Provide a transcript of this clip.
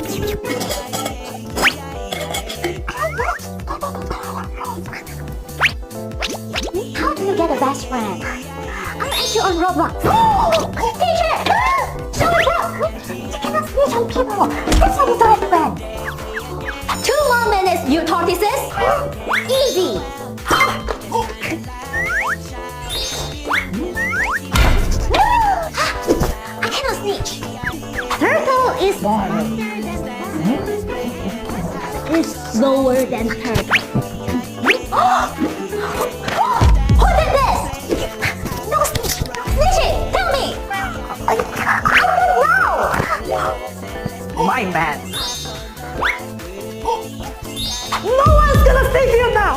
How do you get a best friend? I'll add you on Roblox. Oh, teacher! Show it up! You cannot snitch on people. That's how you don't have friends. 2 more minutes, you tortoises. Easy. I cannot snitch. Turtle is slower than turtle. Who did this? No snitch. Snitchy, tell me. I don't know. My man. No one's gonna save you now.